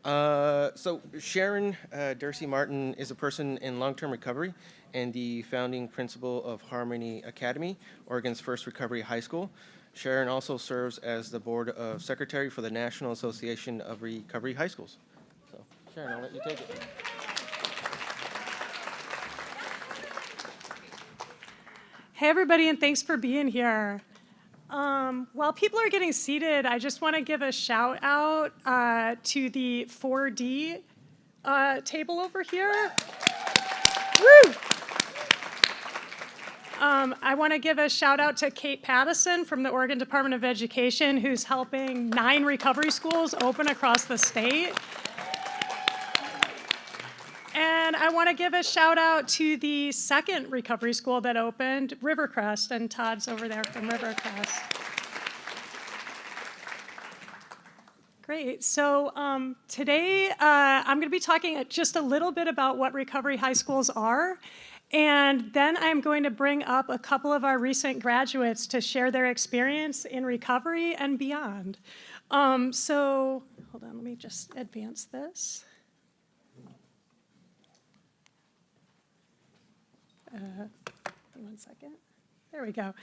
So Sharon Dursi Martin is a person in long-term recovery and the founding principal of Harmony Academy, Oregon's first recovery high school. Sharon also serves as the board of secretary for the National Association of Recovery High Schools. So Sharon, I'll let you take it. Hey everybody, and thanks for being here. While people are getting seated, I just want to give a shout out to the 4D table over here. Woo! I want to give a shout out to Kate Pattison from the Oregon Department of Education, who's helping 9 recovery schools open across the state. And I want to give a shout out to the second recovery school that opened, Rivercrest, and Todd's over there from Rivercrest. Great. So today I'm going to be talking just a little bit about what recovery high schools are. And then I'm going to bring up a couple of our recent graduates to share their experience in recovery and beyond. So hold on, let me just advance this. One second. There we go.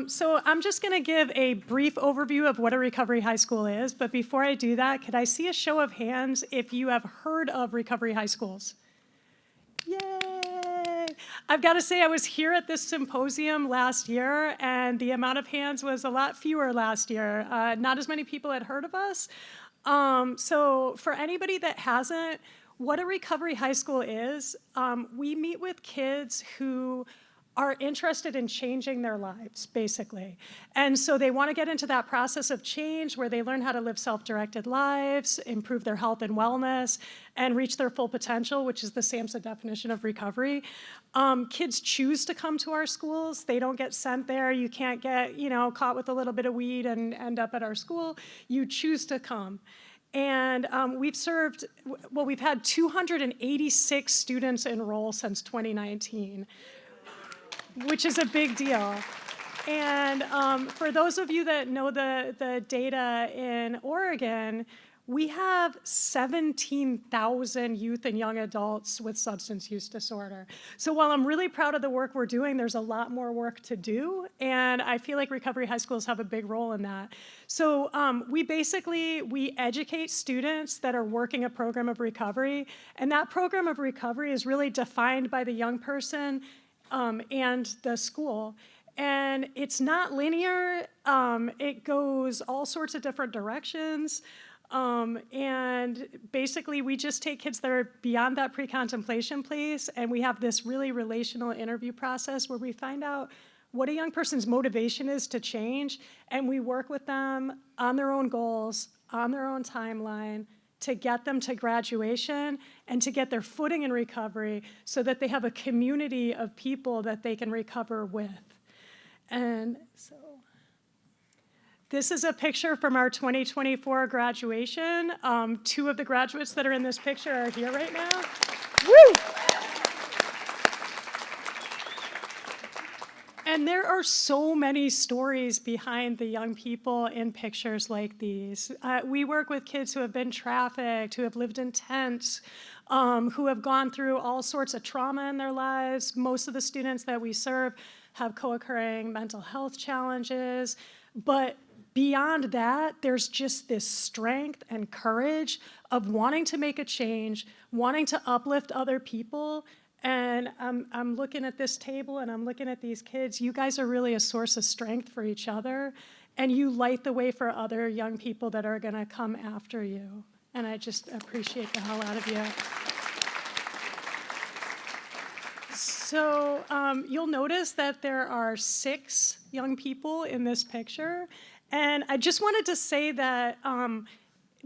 So I'm just going to give a brief overview of what a recovery high school is. But before I do that, could I see a show of hands if you have heard of recovery high schools? Yay! I've got to say I was here at this symposium last year, and the amount of hands was a lot fewer last year. Not as many people had heard of us. So for anybody that hasn't, what a recovery high school is, we meet with kids who are interested in changing their lives, basically. And so they want to get into that process of change where they learn how to live self-directed lives, improve their health and wellness, and reach their full potential, which is the SAMHSA definition of recovery. Kids choose to come to our schools. They don't get sent there. You can't get, caught with a little bit of weed and end up at our school. You choose to come. And we've had 286 students enroll since 2019, which is a big deal. And for those of you that know the data in Oregon, we have 17,000 youth and young adults with substance use disorder. So while I'm really proud of the work we're doing, there's a lot more work to do, and I feel like recovery high schools have a big role in that. So we educate students that are working a program of recovery, and that program of recovery is really defined by the young person and the school. And it's not linear. It goes all sorts of different directions. And basically, we just take kids that are beyond that pre-contemplation place, and we have this really relational interview process where we find out what a young person's motivation is to change, and we work with them on their own goals, on their own timeline, to get them to graduation and to get their footing in recovery so that they have a community of people that they can recover with. And so this is a picture from our 2024 graduation. 2 of the graduates that are in this picture are here right now. Woo! And there are so many stories behind the young people in pictures like these. We work with kids who have been trafficked, who have lived in tents, who have gone through all sorts of trauma in their lives. Most of the students that we serve have co-occurring mental health challenges. But beyond that, there's just this strength and courage of wanting to make a change, wanting to uplift other people. And I'm looking at this table and I'm looking at these kids. You guys are really a source of strength for each other, and you light the way for other young people that are going to come after you. And I just appreciate the hell out of you. So you'll notice that there are 6 young people in this picture. And I just wanted to say that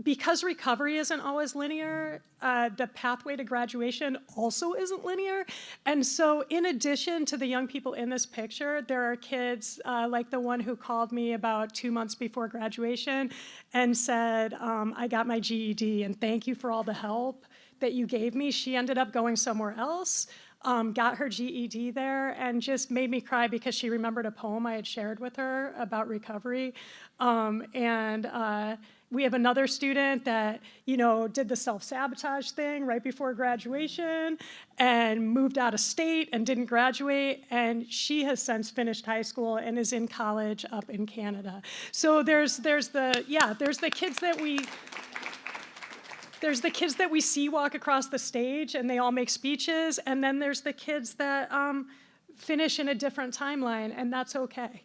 because recovery isn't always linear, the pathway to graduation also isn't linear. And so in addition to the young people in this picture, there are kids like the one who called me about 2 months before graduation and said, I got my GED and thank you for all the help that you gave me. She ended up going somewhere else, got her GED there, and just made me cry because she remembered a poem I had shared with her about recovery. We have another student that, did the self-sabotage thing right before graduation and moved out of state and didn't graduate, and she has since finished high school and is in college up in Canada. So there's the kids that we see walk across the stage and they all make speeches, and then there's the kids that finish in a different timeline, and that's okay.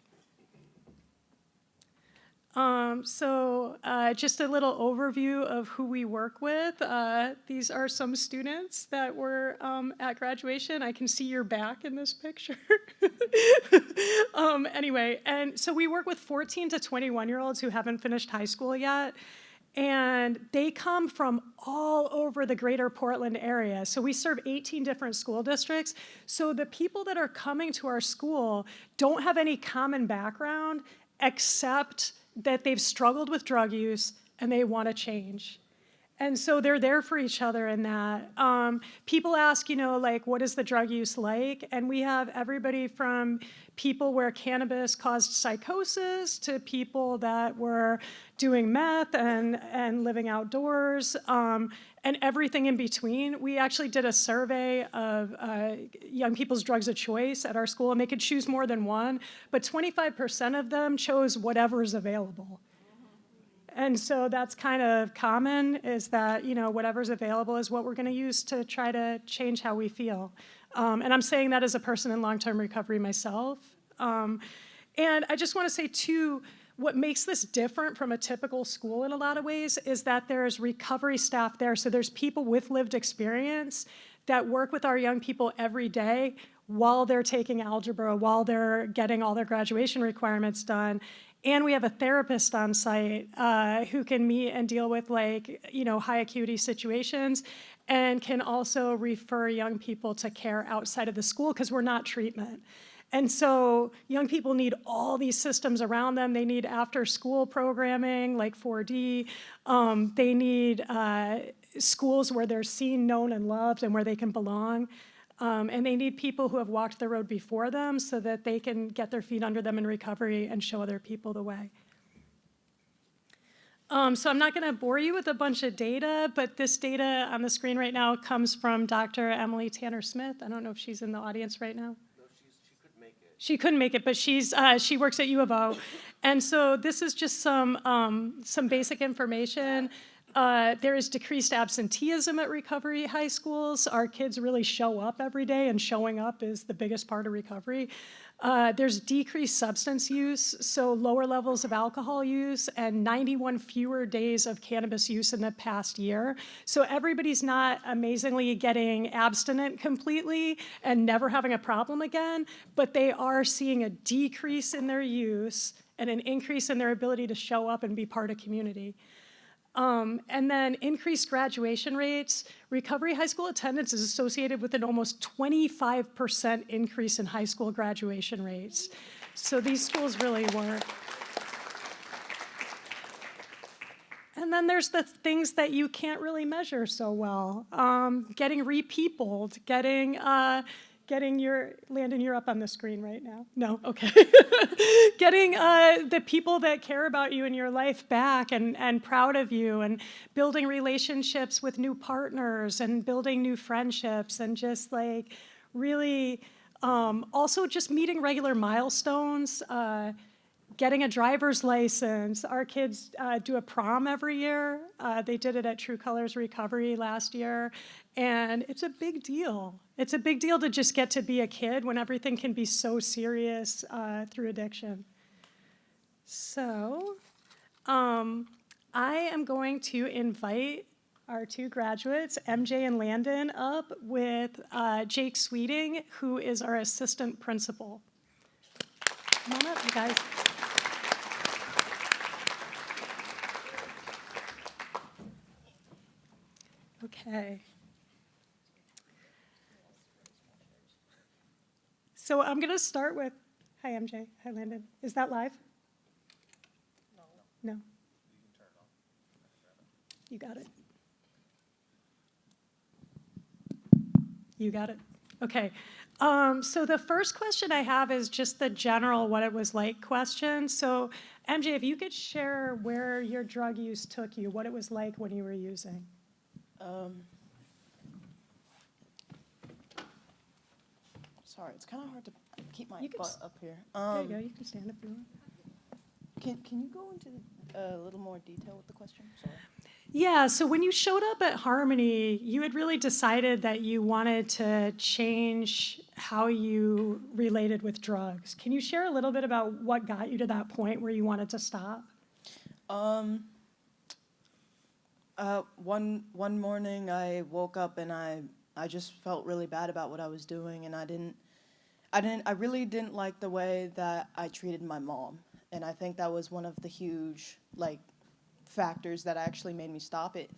Just a little overview of who we work with. These are some students that were at graduation. I can see your back in this picture. Anyway, and so we work with 14 to 21-year-olds who haven't finished high school yet. And they come from all over the greater Portland area. So we serve 18 different school districts. So the people that are coming to our school don't have any common background except that they've struggled with drug use and they want to change. And so they're there for each other in that. People ask, what is the drug use like? And we have everybody from people where cannabis caused psychosis to people that were doing meth and living outdoors, and everything in between. We actually did a survey of young people's drugs of choice at our school, and they could choose more than one, but 25% of them chose whatever's available. And so that's kind of common, is that, whatever's available is what we're going to use to try to change how we feel. And I'm saying that as a person in long-term recovery myself. And I just want to say, too, what makes this different from a typical school in a lot of ways is that there's recovery staff there. So there's people with lived experience that work with our young people every day while they're taking algebra, while they're getting all their graduation requirements done. And we have a therapist on site who can meet and deal with high acuity situations, and can also refer young people to care outside of the school because we're not treatment. And so young people need all these systems around them. They need after school programming like 4D. They need schools where they're seen, known, and loved, and where they can belong. And they need people who have walked the road before them so that they can get their feet under them in recovery and show other people the way. So I'm not going to bore you with a bunch of data, but this data on the screen right now comes from Dr. Emily Tanner-Smith. I don't know if she's in the audience right now. No, she couldn't make it. She couldn't make it, but she works at U of O. And so this is just some basic information. There is decreased absenteeism at recovery high schools. Our kids really show up every day, and showing up is the biggest part of recovery. There's decreased substance use, so lower levels of alcohol use, and 91 fewer days of cannabis use in the past year. So everybody's not amazingly getting abstinent completely and never having a problem again, but they are seeing a decrease in their use and an increase in their ability to show up and be part of community. And then increased graduation rates. Recovery high school attendance is associated with an almost 25% increase in high school graduation rates. So these schools really work. And then there's the things that you can't really measure so well. Getting re-peopled, Landon, you're up on the screen right now. No, okay. Getting the people that care about you in your life back and proud of you, and building relationships with new partners and building new friendships, and just really also just meeting regular milestones, getting a driver's license. Our kids do a prom every year. They did it at True Colors Recovery last year, and it's a big deal. It's a big deal to just get to be a kid when everything can be so serious through addiction. So I am going to invite our two graduates, MJ and Landon, up with Jake Sweeting, who is our assistant principal. Come on up, you guys. Okay. So I'm going to start with, hi MJ, hi Landon. Is that live? No. No? You got it. You got it. Okay. So the first question I have is just the general what it was like question. So MJ, if you could share where your drug use took you, what it was like when you were using. Um, Sorry, it's kind of hard to keep my You can butt up here. There you go. You can stand if you want. Can you go into a little more detail with the question? Sorry. Yeah, so when you showed up at Harmony, you had really decided that you wanted to change how you related with drugs. Can you share a little bit about what got you to that point where you wanted to stop? One morning I woke up and I just felt really bad about what I was doing, and I really didn't like the way that I treated my mom, and I think that was one of the huge factors that actually made me stop it.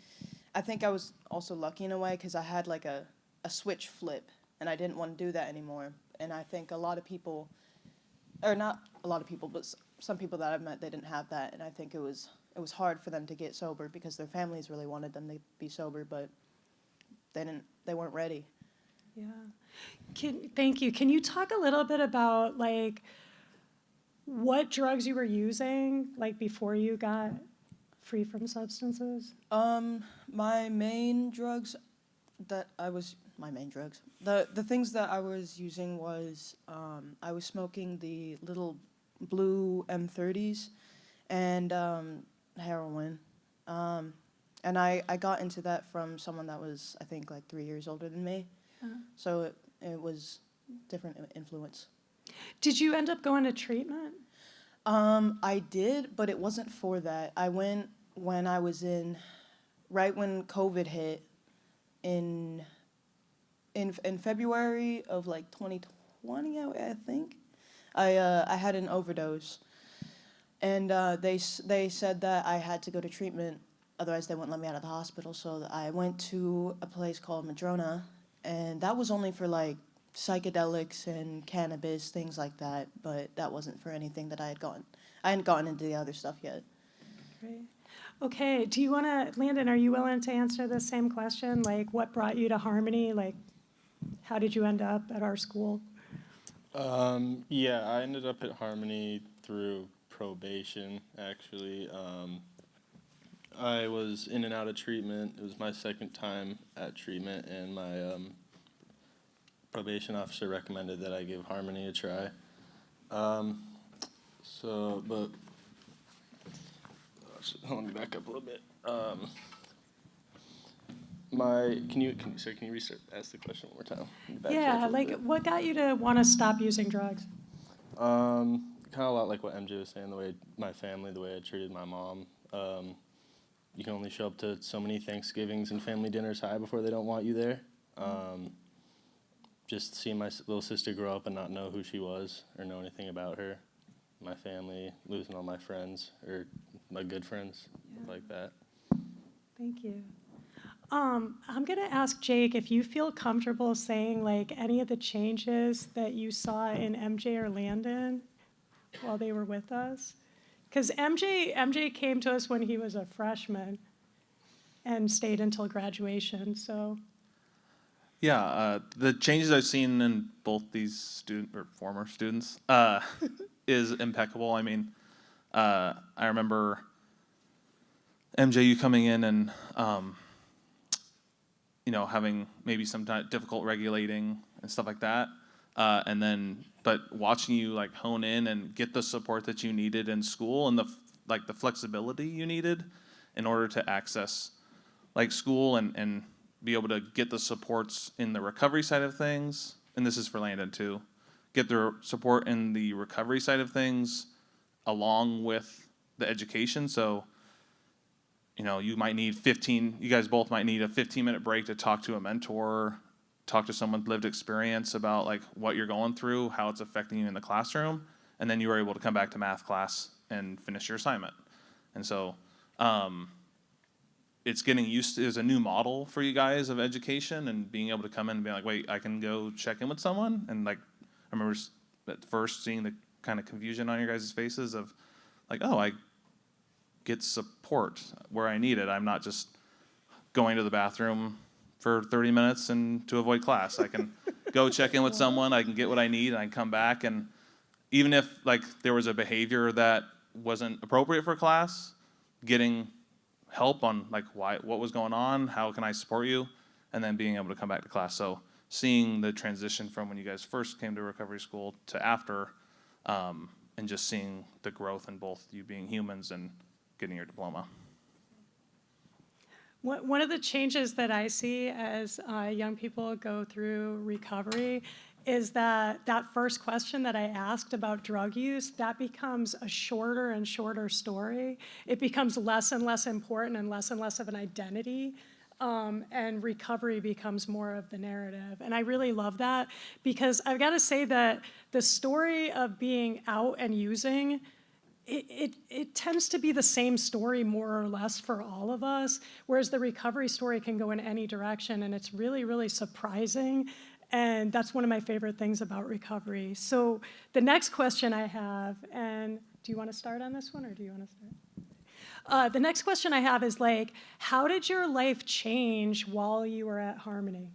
I think I was also lucky in a way because I had a switch flip, and I didn't want to do that anymore. And I think a lot of people, or not a lot of people, but some people that I've met, they didn't have that, and I think it was hard for them to get sober because their families really wanted them to be sober, but they weren't ready. Yeah. Thank you. Can you talk a little bit about what drugs you were using before you got free from substances? My main drugs the things that I was using was I was smoking the little blue M30s and heroin. And I got into that from someone that was, I think, 3 years older than me. So it was different influence. Did you end up going to treatment? I did, but it wasn't for that. I went when I was right when COVID hit in February of 2020, I think. I had an overdose, and they said that I had to go to treatment, otherwise they wouldn't let me out of the hospital. So I went to a place called Madrona, and that was only for psychedelics and cannabis, things like that, but that wasn't for anything that I hadn't gotten into the other stuff yet. Great. Okay, do you want to, Landon, are you willing to answer the same question? What brought you to Harmony? How did you end up at our school? Yeah, I ended up at Harmony through probation, actually. I was in and out of treatment. It was my second time at treatment, and my probation officer recommended that I give Harmony a try. Let me back up a little bit. Can you ask the question one more time? Yeah, what got you to want to stop using drugs? Kind of a lot like what MJ was saying, the way my family, the way I treated my mom. You can only show up to so many Thanksgivings and family dinners high before they don't want you there. Just seeing my little sister grow up and not know who she was or know anything about her. My family, losing all my friends, or my good friends, stuff like that. Thank you. I'm going to ask Jake if you feel comfortable saying any of the changes that you saw in MJ or Landon while they were with us. Because MJ came to us when he was a freshman and stayed until graduation, so. Yeah, the changes I've seen in both these former students is impeccable. I mean, I remember MJ, you coming in and having maybe some difficult regulating and stuff like that, but watching you hone in and get the support that you needed in school and the flexibility you needed in order to access school and be able to get the supports in the recovery side of things, and this is for Landon too, get the support in the recovery side of things along with the education. So, you guys both might need a 15-minute break to talk to a mentor, talk to someone with lived experience about what you're going through, how it's affecting you in the classroom, and then you were able to come back to math class and finish your assignment. And so, it's getting used to as a new model for you guys of education and being able to come in and be wait, I can go check in with someone. And I remember at first seeing the kind of confusion on your guys' faces of oh, I get support where I need it. I'm not just going to the bathroom for 30 minutes and to avoid class. I can go check in with someone. I can get what I need, and I can come back. And even if like there was a behavior that wasn't appropriate for class, getting help on like what was going on, how can I support you, and then being able to come back to class. So seeing the transition from when you guys first came to recovery school to after, and just seeing the growth in both you being humans and getting your diploma. One of the changes that I see as young people go through recovery is that first question that I asked about drug use, that becomes a shorter and shorter story. It becomes less and less important and less of an identity. And recovery becomes more of the narrative. And I really love that, because I've got to say that the story of being out and using, it tends to be the same story more or less for all of us, whereas the recovery story can go in any direction, and it's really, really surprising. And that's one of my favorite things about recovery. So the next question I have, and do you want to start on this one, or do you want to start? The next question I have is like, how did your life change while you were at Harmony?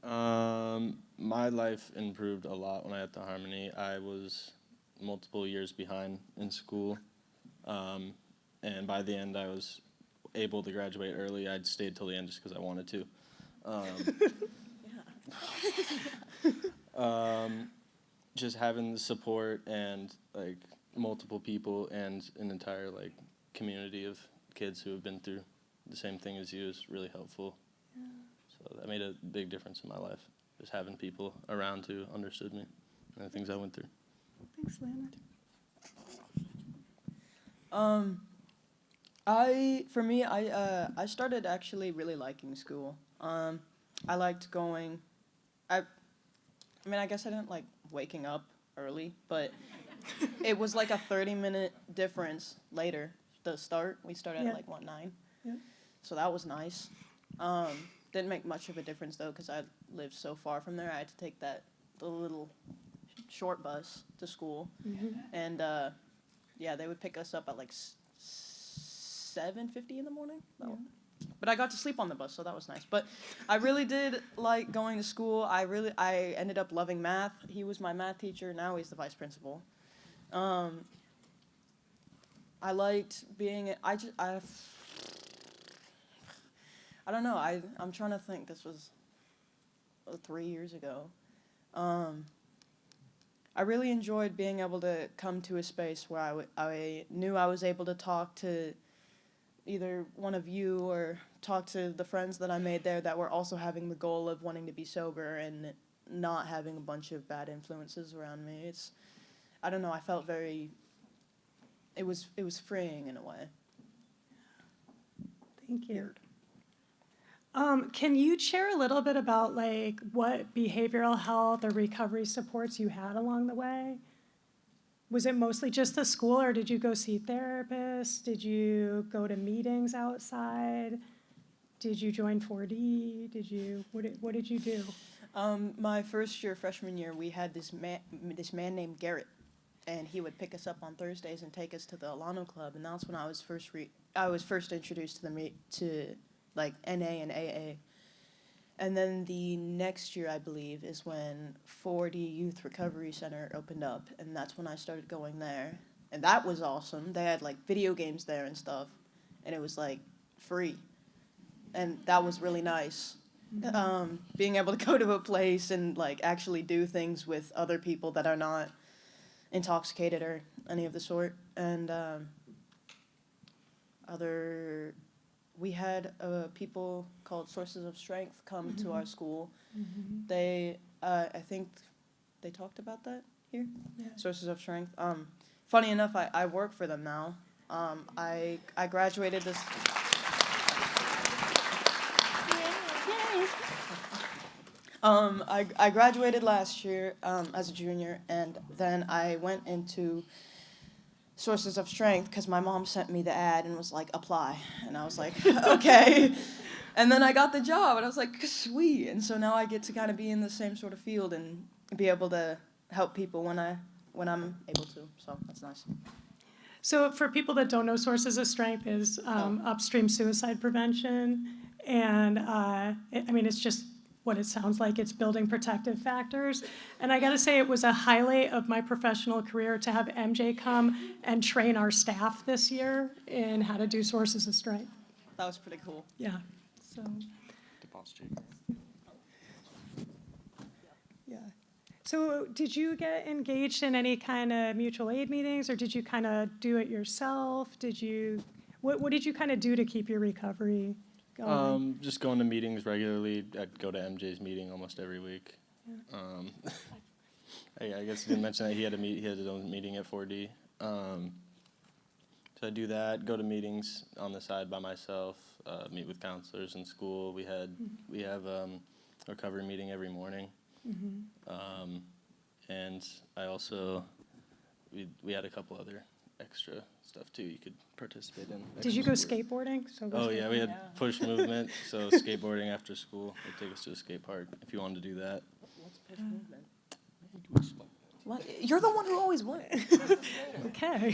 My life improved a lot when I had the Harmony. I was multiple years behind in school, and by the end I was able to graduate early. I'd stayed till the end just because I wanted to. Just having the support and like multiple people and an entire like community of kids who have been through the same thing as you is really helpful. Yeah. So that made a big difference in my life, just having people around who understood me and the things I went through. Thanks, Leonard. I started actually really liking school. I liked going. I mean, I guess I didn't like waking up early, but it was like a 30-minute difference later. The start, we started at like 9. Yeah. So that was nice. Didn't make much of a difference though, because I lived so far from there. I had to take the little short bus to school, and yeah, they would pick us up at like 7:50 in the morning. Yeah. But I got to sleep on the bus, so that was nice. But I really did like going to school. I ended up loving math. He was my math teacher. Now he's the vice principal. I liked being. I don't know. I'm trying to think. This was 3 years ago. I really enjoyed being able to come to a space where I knew I was able to talk to either one of you or talk to the friends that I made there that were also having the goal of wanting to be sober and not having a bunch of bad influences around me. I don't know, I felt very, it was freeing in a way. Thank you. Can you share a little bit about like what behavioral health or recovery supports you had along the way? Was it mostly just the school, or did you go see therapists? Did you go to meetings outside? Did you join 4D? What did you do? My first year, freshman year, we had this man named Garrett, and he would pick us up on Thursdays and take us to the Alano Club, and that's when I was first introduced to like NA and AA. And then the next year, I believe, is when 4D Youth Recovery Center opened up, and that's when I started going there. And that was awesome. They had like video games there and stuff, and it was like free. And that was really nice. Being able to go to a place and like actually do things with other people that are not intoxicated or any of the sort. And we had people called Sources of Strength come to our school. They, I think they talked about that here, Yeah. Sources of Strength. Funny enough, I work for them now. I graduated this. I graduated last year as a junior, and then I went into Sources of Strength because my mom sent me the ad and was like, apply. And I was like, okay. And then I got the job, and I was like, sweet. And so now I get to kind of be in the same sort of field and be able to help people when I'm able to. So that's nice. So for people that don't know, Sources of Strength is upstream suicide prevention. And I mean, it's just what it sounds like. It's building protective factors. And I gotta say, it was a highlight of my professional career to have MJ come and train our staff this year in how to do sources of strength. That was pretty cool. Yeah, so, yeah. So did you get engaged in any kind of mutual aid meetings, or did you kind of do it yourself? What did you kind of do to keep your recovery going? Just going to meetings regularly. I'd go to MJ's meeting almost every week. I guess you didn't mention that he had his own meeting at 4D. So I do that, go to meetings on the side by myself, meet with counselors in school. We have a recovery meeting every morning. And I also, we had a couple other extra stuff too you could participate in. Did you go skateboarding? Oh yeah, we had push movement, so skateboarding after school. They'd take us to a skate park if you wanted to do that. What's push movement? What? You're the one who always won. Okay.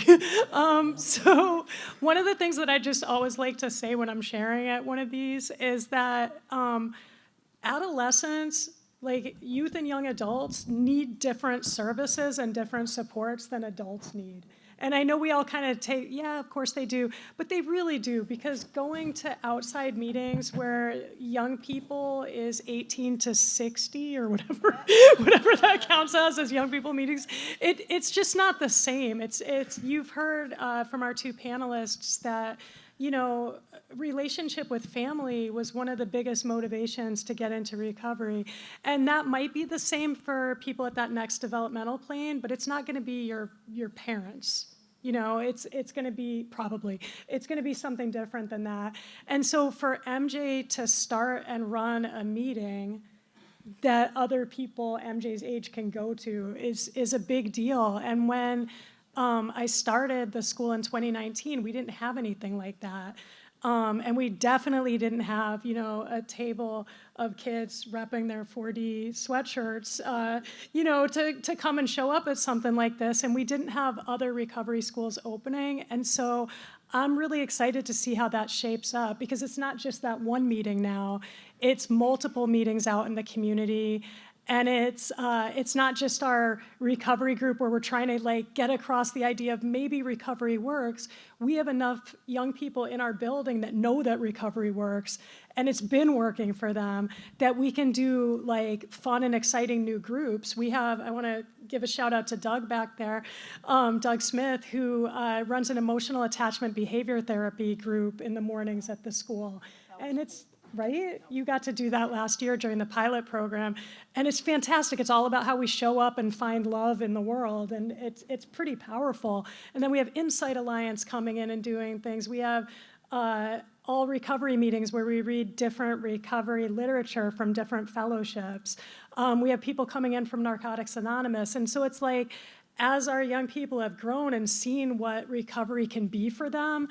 So one of the things that I just always like to say when I'm sharing at one of these is that adolescents, like youth and young adults, need different services and different supports than adults need. And I know we all kind of take, yeah, of course they do, but they really do, because going to outside meetings where young people is 18 to 60 or whatever that counts as young people meetings, it's just not the same. You've heard from our two panelists that, relationship with family was one of the biggest motivations to get into recovery. And that might be the same for people at that next developmental plane, but it's not going to be your parents. It's going to be it's going to be something different than that. And so for MJ to start and run a meeting that other people MJ's age can go to is a big deal. And when I started the school in 2019, we didn't have anything like that. And we definitely didn't have, a table of kids repping their 4D sweatshirts, to come and show up at something like this. And we didn't have other recovery schools opening. And so I'm really excited to see how that shapes up, because it's not just that one meeting now. It's multiple meetings out in the community. And it's not just our recovery group where we're trying to get across the idea of maybe recovery works. We have enough young people in our building that know that recovery works, and it's been working for them, that we can do fun and exciting new groups. I want to give a shout out to Doug back there, Doug Smith, who runs an emotional attachment behavior therapy group in the mornings at the school. And it's right? You got to do that last year during the pilot program, and it's fantastic. It's all about how we show up and find love in the world, and it's pretty powerful. And then we have Insight Alliance coming in and doing things. We have all recovery meetings where we read different recovery literature from different fellowships. We have people coming in from Narcotics Anonymous, and so it's as our young people have grown and seen what recovery can be for them,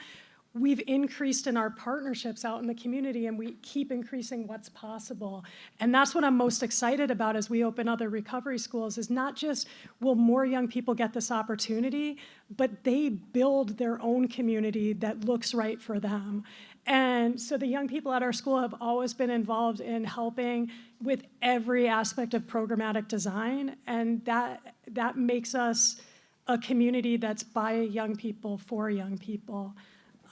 we've increased in our partnerships out in the community, and we keep increasing what's possible. And that's what I'm most excited about as we open other recovery schools, is not just will more young people get this opportunity, but they build their own community that looks right for them. And so the young people at our school have always been involved in helping with every aspect of programmatic design, and that makes us a community that's by young people for young people.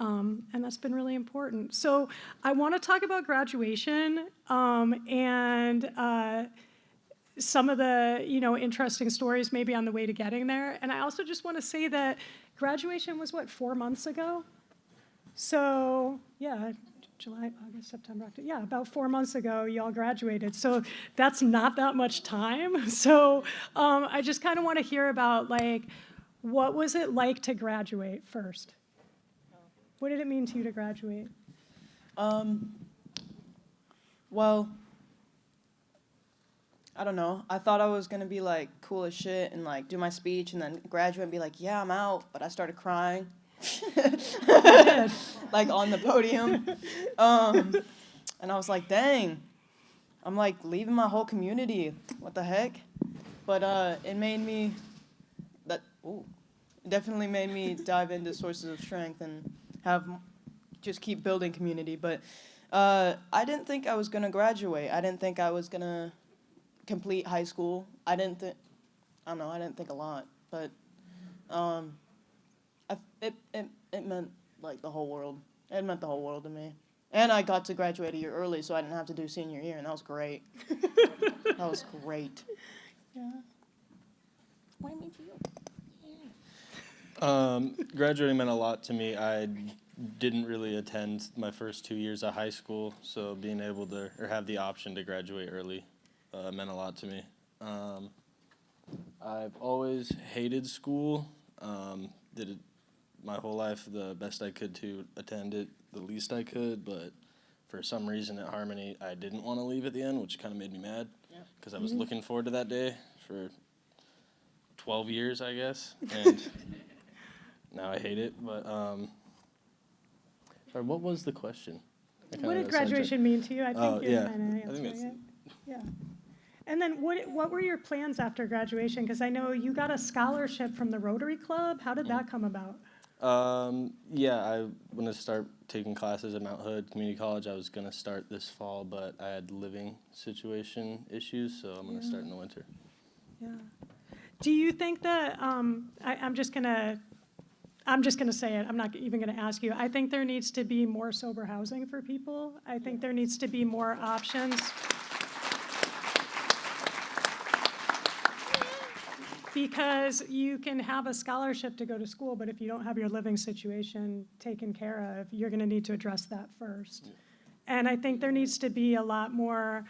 And that's been really important. So I want to talk about graduation and some of the interesting stories maybe on the way to getting there. And I also just want to say that graduation was 4 months ago? So yeah, July, August, September, October. Yeah, about 4 months ago, y'all graduated. So that's not that much time. So I just kind of want to hear about what was it like to graduate first? What did it mean to you to graduate? Well, I don't know. I thought I was going to be cool as shit and do my speech and then graduate and be yeah, I'm out. But I started crying. On the podium. And I was dang, I'm leaving my whole community. What the heck? But it definitely made me dive into sources of strength and just keep building community. But I didn't think I was gonna graduate. I didn't think I was gonna complete high school. I don't know, I didn't think a lot, but it meant like the whole world. It meant the whole world to me. And I got to graduate a year early, so I didn't have to do senior year, and that was great. That was great. Yeah. What do you mean to you? Graduating meant a lot to me. I didn't really attend my first 2 years of high school, so being able to, or have the option to graduate early, meant a lot to me. I've always hated school. Did it my whole life the best I could to attend it the least I could, but for some reason at Harmony, I didn't want to leave at the end, which kind of made me mad because I was looking forward to that day for 12 years, I guess, and now I hate it. But sorry, what was the question? What did graduation mean to you? I think Oh, you're yeah. kind of I think answering it. Yeah. And then what were your plans after graduation? Because I know you got a scholarship from the Rotary Club. How did that come about? Yeah, I want to start taking classes at Mount Hood Community College. I was going to start this fall, but I had living situation issues, so I'm going to start in the winter. Yeah. Do you think that I'm just gonna say it. I'm not even gonna ask you. I think there needs to be more sober housing for people. I think there needs to be more options. Because you can have a scholarship to go to school, but if you don't have your living situation taken care of, you're going to need to address that first. And I think there needs to be a lot more,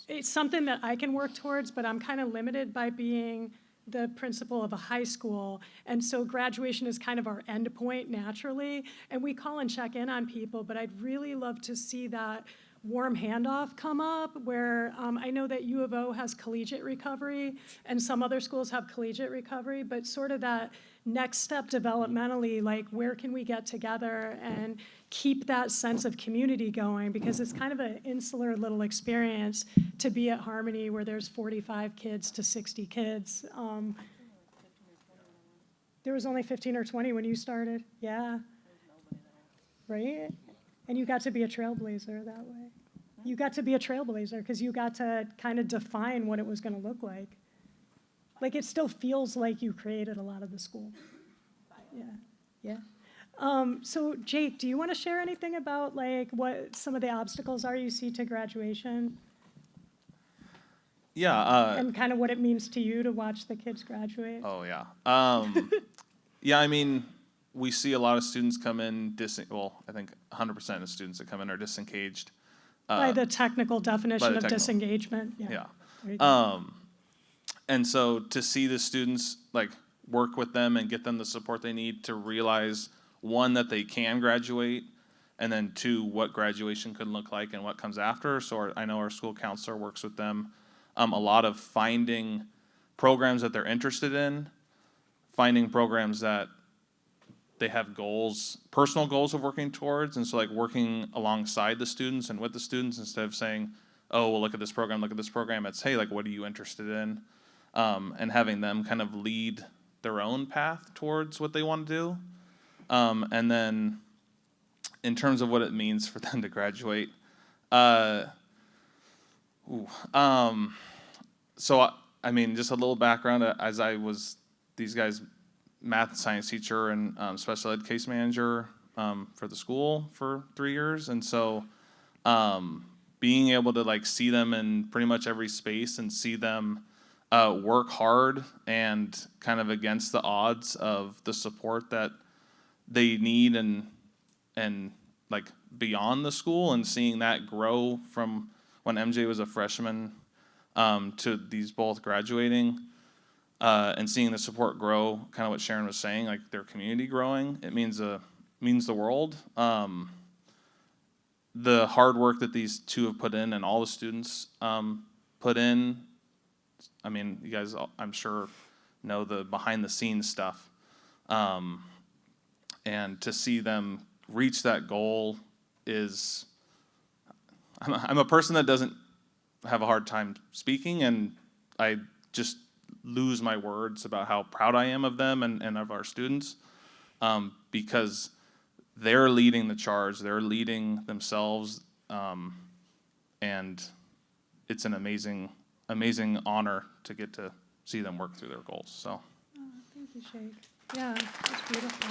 it's something that I can work towards, but I'm kind of limited by being the principal of a high school. And so graduation is kind of our end point naturally. And we call and check in on people, but I'd really love to see that warm handoff come up where I know that U of O has collegiate recovery and some other schools have collegiate recovery, but sort of that next step developmentally, like where can we get together and keep that sense of community going, because it's kind of an insular little experience to be at Harmony where there's 45 kids to 60 kids. There was only 15 or 20 when you started, yeah. Right? And you got to be a trailblazer that way. You got to be a trailblazer because you got to kind of define what it was going to look like. Like it still feels like you created a lot of the school. Yeah, yeah. So Jake, do you want to share anything about like what some of the obstacles are you see to graduation? Yeah. And kind of what it means to you to watch the kids graduate? Oh, yeah. Yeah, I mean, we see a lot of students come in, I think 100% of students that come in are disengaged. By the technical definition of technical. disengagement. Yeah. Yeah. There you go. And so to see the students like work with them and get them the support they need to realize, one, that they can graduate, and then two, what graduation could look like and what comes after. So I know our school counselor works with them a lot of finding programs that they're interested in, finding programs that they have goals, personal goals of working towards, and so like working alongside the students and with the students instead of saying, oh, well, look at this program. It's, hey, like, what are you interested in? And having them kind of lead their own path towards what they want to do. And then in terms of what it means for them to graduate, so I mean, just a little background, as I was these guys' math and science teacher and special ed case manager for the school for 3 years. And so being able to like see them in pretty much every space and see them work hard and kind of against the odds of the support that they need and like beyond the school, and seeing that grow from when MJ was a freshman to these both graduating. And seeing the support grow, kind of what Sharon was saying, like their community growing, it means the world. The hard work that these two have put in and all the students put in, I mean, you guys, I'm sure, know the behind the scenes stuff. And to see them reach that goal is, I'm a person that doesn't have a hard time speaking, and I just lose my words about how proud I am of them and of our students, because they're leading the charge. They're leading themselves, and it's an amazing honor to get to see them work through their goals. So. Oh, thank you, Shake. Yeah, that's beautiful.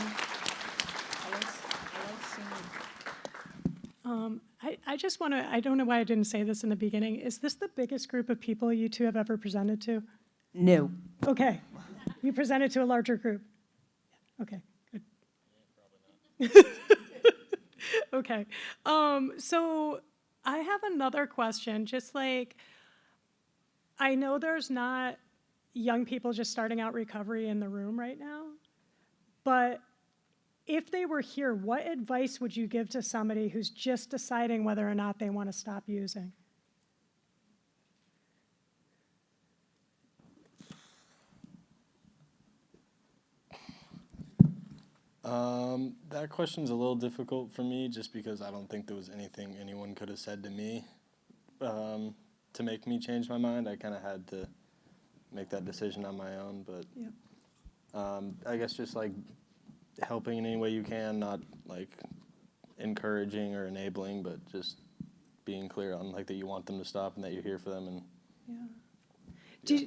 I just want to, I don't know why I didn't say this in the beginning. Is this the biggest group of people you two have ever presented to? No. Okay. You presented to a larger group? Okay, good. Okay. So I have another question. Just like, I know there's not young people just starting out recovery in the room right now, but if they were here, what advice would you give to somebody who's just deciding whether or not they want to stop using? That question's a little difficult for me just because I don't think there was anything anyone could have said to me to make me change my mind. I kind of had to make that decision on my own, but Yep. I guess just like helping in any way you can, not like encouraging or enabling, but just being clear on like that you want them to stop and that you're here for them. And Yeah.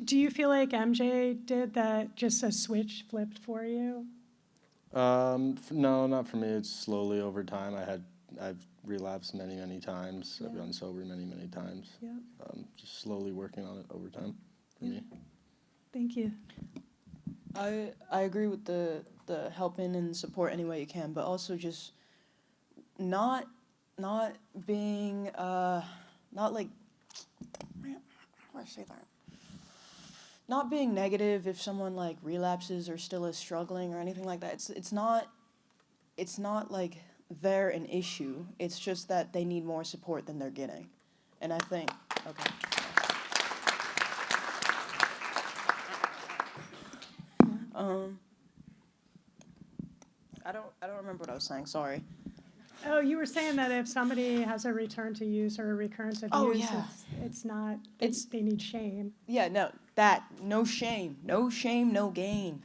Do you feel like MJ did that, just a switch flipped for you? no, not for me. It's slowly over time. I've relapsed many times. I've Yeah. gotten sober many times. Yeah. Just slowly working on it over time for Yeah. me. Thank you. I agree with the helping and support any way you can, but also just not being not like, how do I say that? Not being negative if someone like relapses or still is struggling or anything like that. It's not like they're an issue. It's just that they need more support than they're getting. And I think okay. I don't remember what I was saying, sorry. Oh, you were saying that if somebody has a return to use or a recurrence of Oh, use, yeah. it's not, It's- they need shame. Yeah, no shame. No shame, no gain.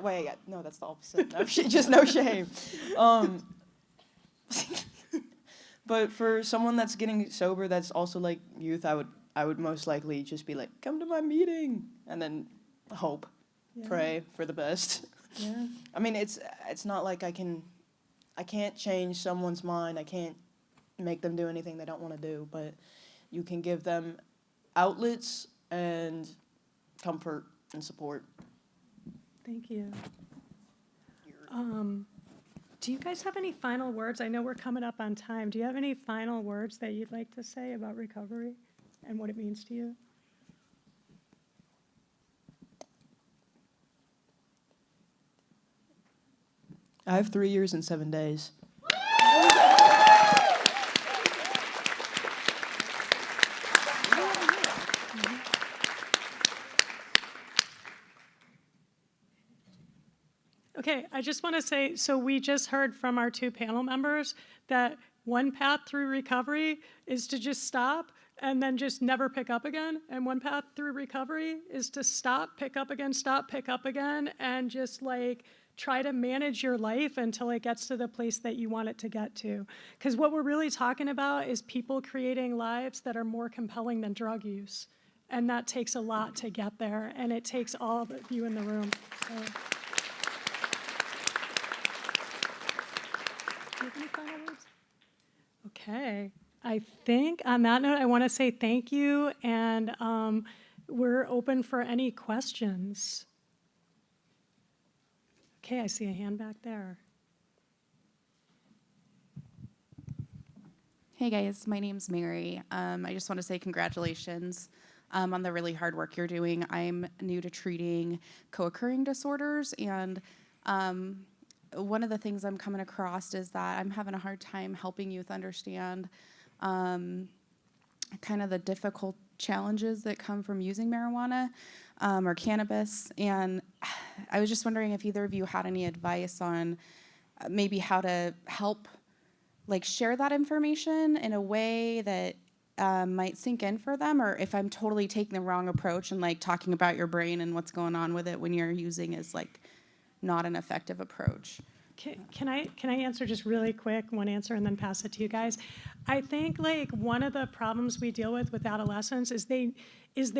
Wait, yeah, no, that's the opposite. No just no shame. But for someone that's getting sober that's also like youth, I would most likely just be like, come to my meeting, and then hope, Yeah. pray for the best. Yeah. I mean, it's not like I can't change someone's mind. I can't make them do anything they don't want to do, but you can give them outlets and comfort and support. Thank you. Do you guys have any final words? I know we're coming up on time. Do you have any final words that you'd like to say about recovery and what it means to you? I have 3 years and 7 days. Okay, I just want to say, so we just heard from our two panel members that one path through recovery is to just stop and then just never pick up again. And one path through recovery is to stop, pick up again, and just like try to manage your life until it gets to the place that you want it to get to. Because what we're really talking about is people creating lives that are more compelling than drug use. And that takes a lot to get there, and it takes all of you in the room. So. Do you have any final words? Okay. I think on that note, I want to say thank you, and we're open for any questions. Okay, I see a hand back there. Hey guys, my name's Mary. I just want to say congratulations on the really hard work you're doing. I'm new to treating co-occurring disorders, and one of the things I'm coming across is that I'm having a hard time helping youth understand kind of the difficult challenges that come from using marijuana or cannabis. And I was just wondering if either of you had any advice on maybe how to help like share that information in a way that might sink in for them, or if I'm totally taking the wrong approach and like talking about your brain and what's going on with it when you're using is like not an effective approach. Can I answer just really quick, one answer, and then pass it to you guys? I think like one of the problems we deal with adolescents is they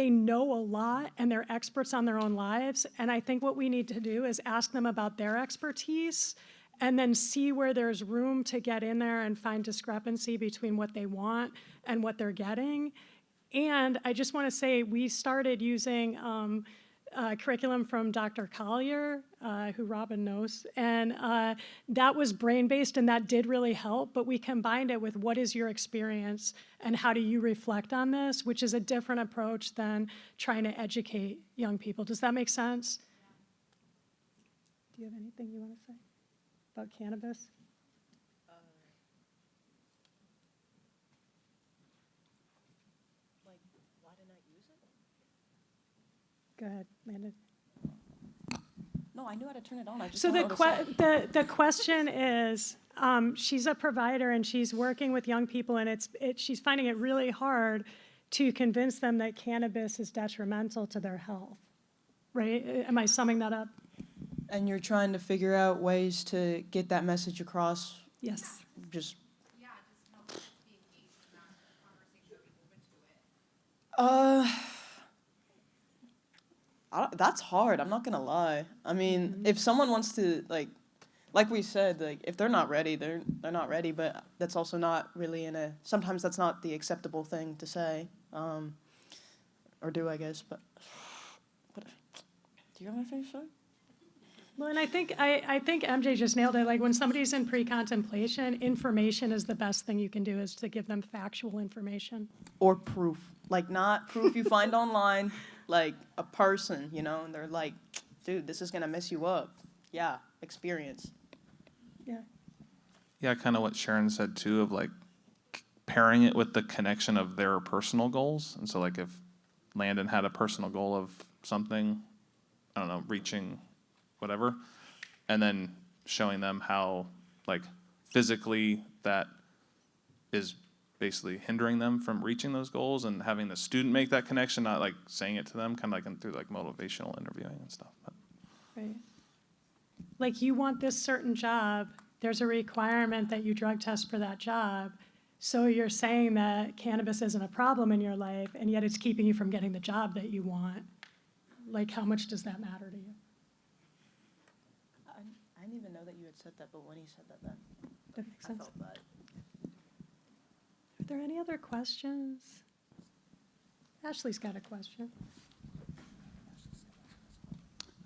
know a lot and they're experts on their own lives. And I think what we need to do is ask them about their expertise and then see where there's room to get in there and find discrepancy between what they want and what they're getting. And I just want to say we started using curriculum from Dr. Collier, who Robin knows, and that was brain-based and that did really help, but we combined it with what is your experience and how do you reflect on this, which is a different approach than trying to educate young people. Does that make sense? Do you have anything you want to say about cannabis? Why didn't I use it? Go ahead, Landon. No, I knew how to turn it on. I just So don't know how to say it. the question is, she's a provider and she's working with young people, and she's finding it really hard to convince them that cannabis is detrimental to their health. Right? Am I summing that up? And you're trying to figure out ways to get that message across. Yes. Just Yeah, just help be engaged in that conversation, be open to it. that's hard. I'm not gonna lie. I mean, if someone wants to like we said, like if they're not ready, they're not ready. But that's also not really sometimes that's not the acceptable thing to say, or do, I guess. But do you have anything to say? Well, and I think MJ just nailed it. Like when somebody's in pre-contemplation, information is the best thing you can do, is to give them factual information. Or proof, like not proof you find online, like a person, and they're like, dude, this is gonna mess you up. Yeah, experience. Yeah. Yeah, kind of what Sharon said too, of like pairing it with the connection of their personal goals. And so like if Landon had a personal goal of something, I don't know, reaching whatever, and then showing them how like physically that is basically hindering them from reaching those goals, and having the student make that connection, not like saying it to them, kind of like through like motivational interviewing and stuff. But. Right. Like you want this certain job, there's a requirement that you drug test for that job. So you're saying that cannabis isn't a problem in your life, and yet it's keeping you from getting the job that you want. Like how much does that matter to you? I didn't even know that you had said that, but when he said that Makes I sense. felt bad. Are there any other questions? Ashley's got a question.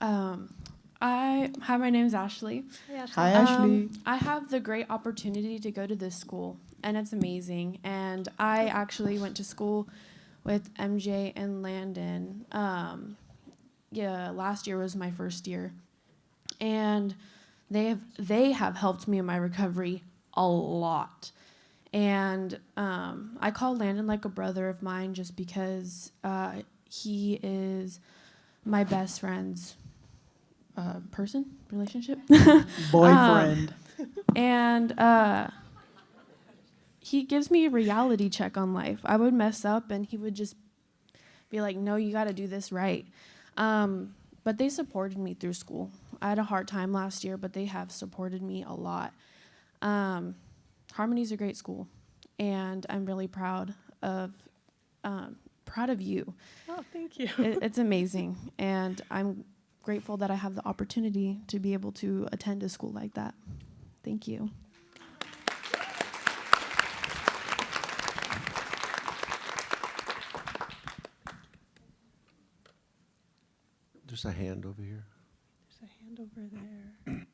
Hi, my name's Ashley. Hey, Ashley. Hi, Ashley. I have the great opportunity to go to this school, and it's amazing. And I actually went to school with MJ and Landon. Last year was my first year, and they have helped me in my recovery a lot. And I call Landon like a brother of mine, just because he is my best friend's relationship. Boyfriend. And he gives me a reality check on life. I would mess up and he would just be like, no, you got to do this right. But they supported me through school. I had a hard time last year, but they have supported me a lot. Harmony's a great school, and I'm really proud of you. Oh, thank you. It's amazing, and I'm grateful that I have the opportunity to be able to attend a school like that. Thank you. There's a hand over here. There's a hand over there.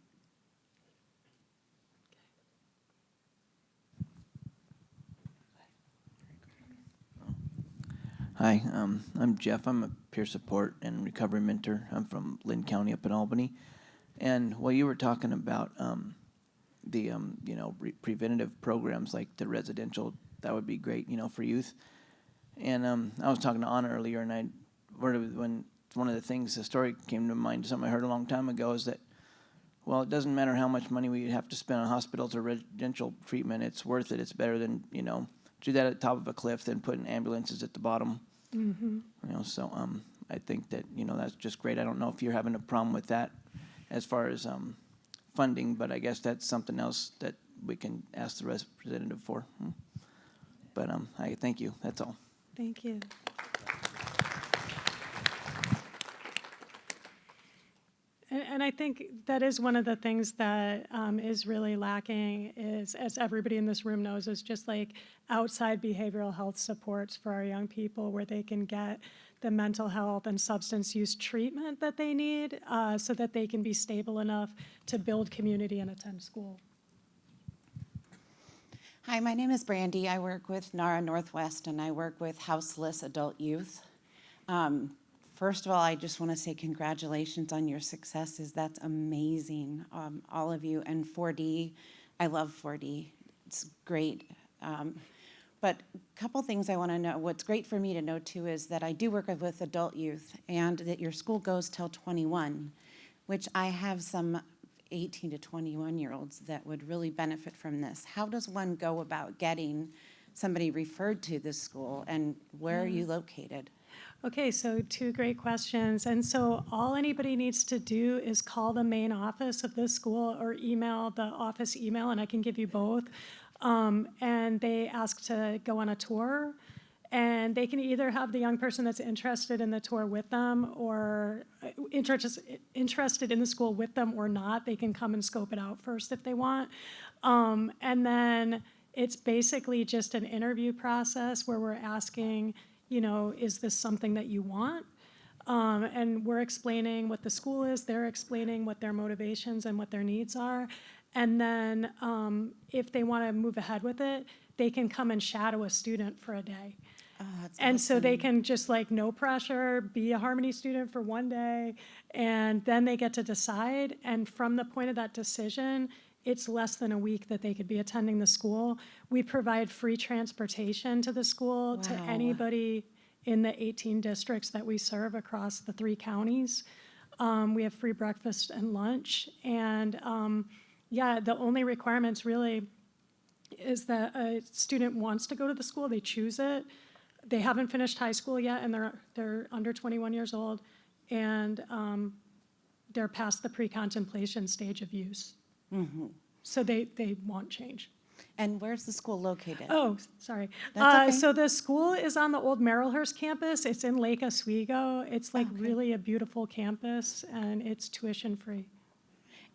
Hi, I'm Jeff. I'm a peer support and recovery mentor. I'm from Lynn County up in Albany. And while you were talking about the preventative programs like the residential, that would be great, for youth. And I was talking to Anna earlier, and when one of the things, the story came to mind, something I heard a long time ago, is that, well, it doesn't matter how much money we have to spend on hospitals or residential treatment, it's worth it. It's better than, do that at the top of a cliff than putting ambulances at the bottom. Mm-hmm. So I think that, that's just great. I don't know if you're having a problem with that as far as funding, but I guess that's something else that we can ask the representative for. But I thank you. That's all. Thank you. And I think that is one of the things that is really lacking is, as everybody in this room knows, is just like outside behavioral health supports for our young people where they can get the mental health and substance use treatment that they need so that they can be stable enough to build community and attend school. Hi, my name is Brandy. I work with NARA Northwest, and I work with houseless adult youth. First of all, I just want to say congratulations on your successes. That's amazing, all of you. And 4D, I love 4D. It's great. But a couple things I want to know. What's great for me to know, too, is that I do work with adult youth, and that your school goes till 21, which I have some 18 to 21-year-olds that would really benefit from this. How does one go about getting somebody referred to this school, and where are you located? Okay, so 2 great questions. And so all anybody needs to do is call the main office of this school or email the office email, and I can give you both. And they ask to go on a tour. And they can either have the young person that's interested in the tour with them or interested in the school with them or not. They can come and scope it out first if they want. And then it's basically just an interview process where we're asking, you know, is this something that you want? And we're explaining what the school is, they're explaining what their motivations and what their needs are. And then if they want to move ahead with it, they can come and shadow a student for a day. Oh, that's And so they awesome. can just like, no pressure, be a Harmony student for one day, and then they get to decide. And from the point of that decision, it's less than a week that they could be attending the school. We provide free transportation to the school to Wow. anybody in the 18 districts that we serve across the 3 counties. We have free breakfast and lunch. And yeah, the only requirements really is that a student wants to go to the school, they choose it. They haven't finished high school yet, and they're under 21 years old, and they're past the pre-contemplation stage of use. Mm-hmm. So they won't change. And where's the school located? Oh, sorry. That's okay. So the school is on the old Merrillhurst campus. It's in Lake Oswego. It's like Okay. really a beautiful campus, and it's tuition free.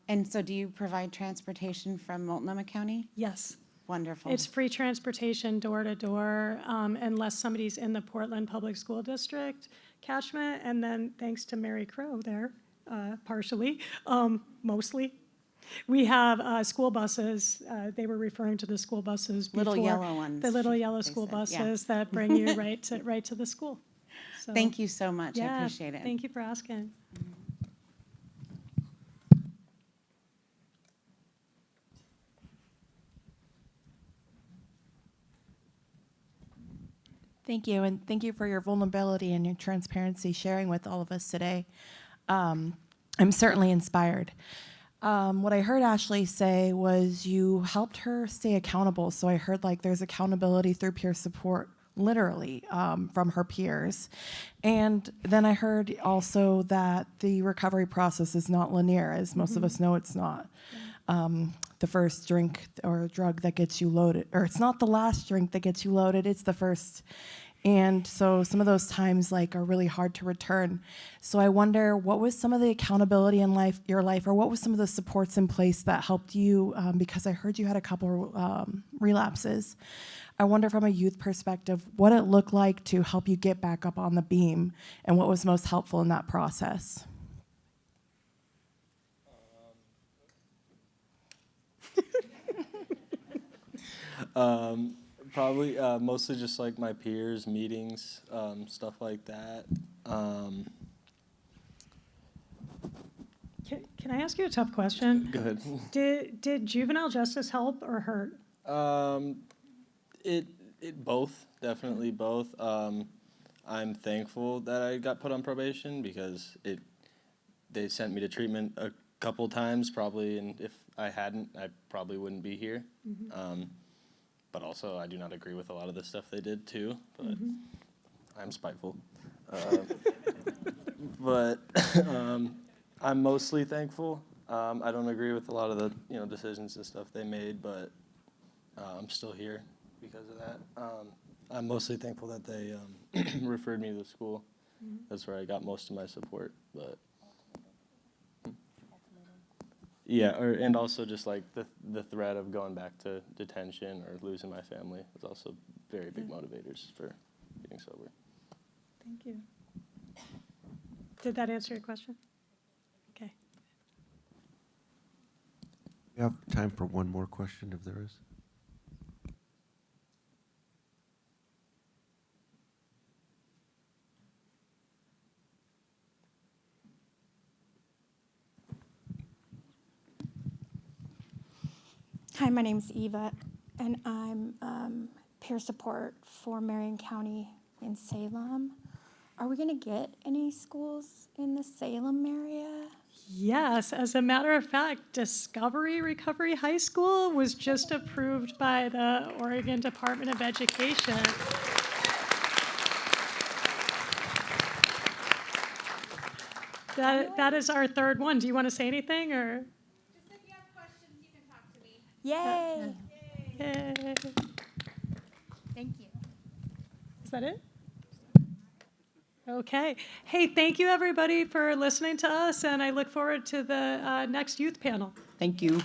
And so do you provide transportation from Multnomah County? Yes. Wonderful. It's free transportation door to door, unless somebody's in the Portland Public School District catchment. And then thanks to Mary Crow there, partially, mostly. We have school buses. They were referring to the school buses before. Little yellow ones, The little yellow they school said, yeah. buses that bring you right to the school. So, Thank you so much. I yeah, appreciate it. Thank you for asking. Thank you, and thank you for your vulnerability and your transparency sharing with all of us today. I'm certainly inspired. What I heard Ashley say was you helped her stay accountable. So I heard like there's accountability through peer support, literally, from her peers. And then I heard also that the recovery process is not linear, as most of us know it's not. The first drink or drug that gets you loaded, or it's not the last drink that gets you loaded, it's the first. And so some of those times like are really hard to return. So I wonder what was some of the accountability in your life, or what was some of the supports in place that helped you, because I heard you had a couple relapses. I wonder from a youth perspective, what it looked like to help you get back up on the beam and what was most helpful in that process. Probably mostly just like my peers, meetings, stuff like that. Can I ask you a tough question? Go ahead. Did juvenile justice help or hurt? It both, definitely both. I'm thankful that I got put on probation because they sent me to treatment a couple times probably, and if I hadn't, I probably wouldn't be here. Mm-hmm. But also, I do not agree with a lot of the stuff they did too. But Mm-hmm. I'm spiteful. But I'm mostly thankful. I don't agree with a lot of the decisions and stuff they made, but I'm still here because of that. I'm mostly thankful that they referred me to the school. That's where I got most of my support. But yeah, and also just like the threat of going back to detention or losing my family was also very big motivators for getting sober. Thank you. Did that answer your question? Okay. We have time for one more question if there is. Hi, my name's Eva, and I'm peer support for Marion County in Salem. Are we going to get any schools in the Salem area? Yes, as a matter of fact, Discovery Recovery High School was just approved by the Oregon Department of Education. That is our third one. Do you want to say anything, or? Just if you have questions, you can talk to me. Yay! Yay. Thank you. Is that it? Okay. Hey, thank you everybody for listening to us, and I look forward to the next youth panel. Thank you.